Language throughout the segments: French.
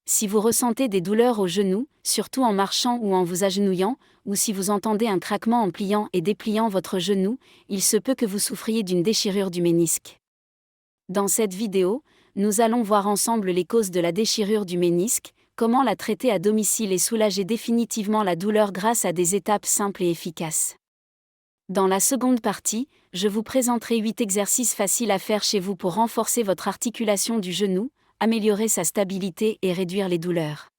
Si vous ressentez des douleurs aux genoux, surtout en marchant ou en vous agenouillant, ou si vous entendez un craquement en pliant et dépliant votre genou, il se peut que vous souffriez d'une déchirure du ménisque. Dans cette vidéo, nous allons voir ensemble les causes de la déchirure du ménisque, comment la traiter à domicile et soulager définitivement la douleur grâce à des étapes simples et efficaces. Dans la seconde partie, je vous présenterai 8 exercices faciles à faire chez vous pour renforcer votre articulation du genou, améliorer sa stabilité et réduire les douleurs.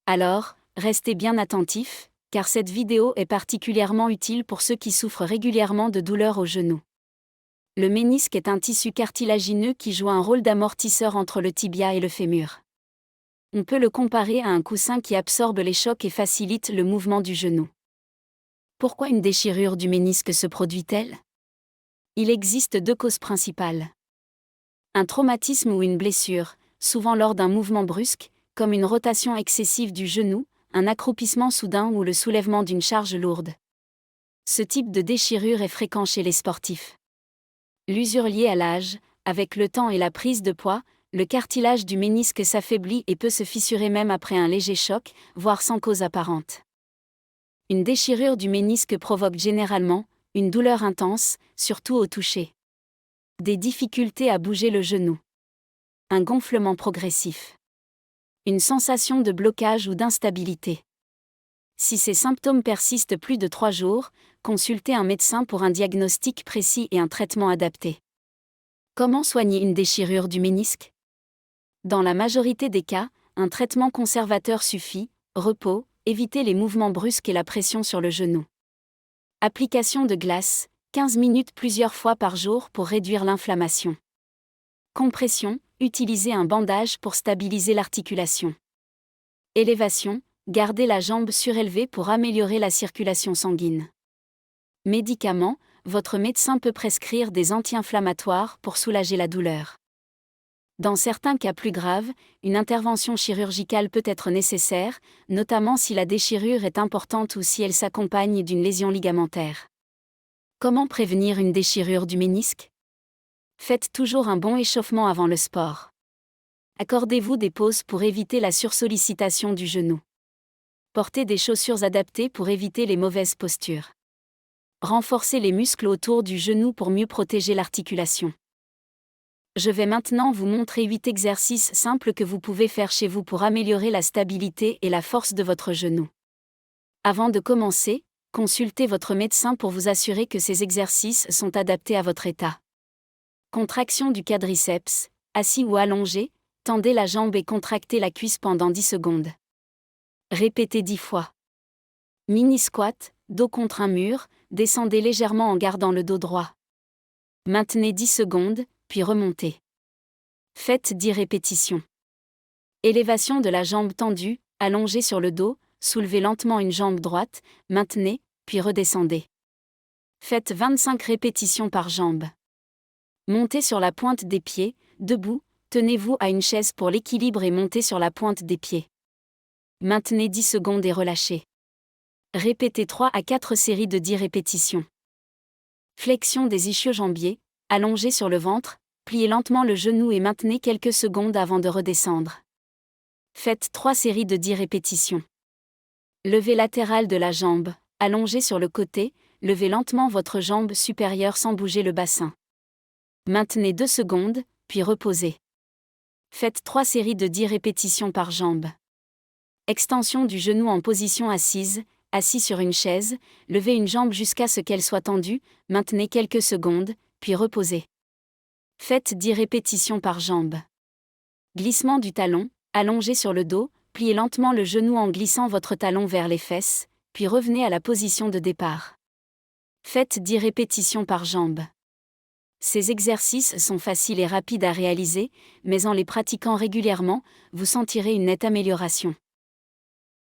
Alors, restez bien attentifs, car cette vidéo est particulièrement utile pour ceux qui souffrent régulièrement de douleurs au genou. Le ménisque est un tissu cartilagineux qui joue un rôle d'amortisseur entre le tibia et le fémur. On peut le comparer à un coussin qui absorbe les chocs et facilite le mouvement du genou. Pourquoi une déchirure du ménisque se produit-elle ? Il existe 2 causes principales. Un traumatisme ou une blessure, souvent lors d'un mouvement brusque, comme une rotation excessive du genou, un accroupissement soudain ou le soulèvement d'une charge lourde. Ce type de déchirure est fréquent chez les sportifs. L'usure liée à l'âge, avec le temps et la prise de poids, le cartilage du ménisque s'affaiblit et peut se fissurer même après un léger choc, voire sans cause apparente. Une déchirure du ménisque provoque généralement une douleur intense, surtout au toucher. Des difficultés à bouger le genou. Un gonflement progressif. Une sensation de blocage ou d'instabilité. Si ces symptômes persistent plus de 3 jours, consultez un médecin pour un diagnostic précis et un traitement adapté. Comment soigner une déchirure du ménisque ? Dans la majorité des cas, un traitement conservateur suffit, repos, éviter les mouvements brusques et la pression sur le genou. Application de glace, 15 minutes plusieurs fois par jour pour réduire l'inflammation. Compression, utilisez un bandage pour stabiliser l'articulation. Élévation, gardez la jambe surélevée pour améliorer la circulation sanguine. Médicaments, votre médecin peut prescrire des anti-inflammatoires pour soulager la douleur. Dans certains cas plus graves, une intervention chirurgicale peut être nécessaire, notamment si la déchirure est importante ou si elle s'accompagne d'une lésion ligamentaire. Comment prévenir une déchirure du ménisque ? Faites toujours un bon échauffement avant le sport. Accordez-vous des pauses pour éviter la sursollicitation du genou. Portez des chaussures adaptées pour éviter les mauvaises postures. Renforcez les muscles autour du genou pour mieux protéger l'articulation. Je vais maintenant vous montrer 8 exercices simples que vous pouvez faire chez vous pour améliorer la stabilité et la force de votre genou. Avant de commencer, consultez votre médecin pour vous assurer que ces exercices sont adaptés à votre état. Contraction du quadriceps, assis ou allongé, tendez la jambe et contractez la cuisse pendant 10 secondes. Répétez 10 fois. Mini squat, dos contre un mur, descendez légèrement en gardant le dos droit. Maintenez 10 secondes, puis remontez. Faites 10 répétitions. Élévation de la jambe tendue, allongée sur le dos, soulevez lentement une jambe droite, maintenez, puis redescendez. Faites 25 répétitions par jambe. Montez sur la pointe des pieds, debout, tenez-vous à une chaise pour l'équilibre et montez sur la pointe des pieds. Maintenez 10 secondes et relâchez. Répétez 3 à 4 séries de 10 répétitions. Flexion des ischio-jambiers, allongez sur le ventre, pliez lentement le genou et maintenez quelques secondes avant de redescendre. Faites 3 séries de 10 répétitions. Levée latérale de la jambe, allongez sur le côté, levez lentement votre jambe supérieure sans bouger le bassin. Maintenez 2 secondes, puis reposez. Faites 3 séries de 10 répétitions par jambe. Extension du genou en position assise, assis sur une chaise, levez une jambe jusqu'à ce qu'elle soit tendue, maintenez quelques secondes, puis reposez. Faites 10 répétitions par jambe. Glissement du talon, allongez sur le dos, pliez lentement le genou en glissant votre talon vers les fesses, puis revenez à la position de départ. Faites 10 répétitions par jambe. Ces exercices sont faciles et rapides à réaliser, mais en les pratiquant régulièrement, vous sentirez une nette amélioration.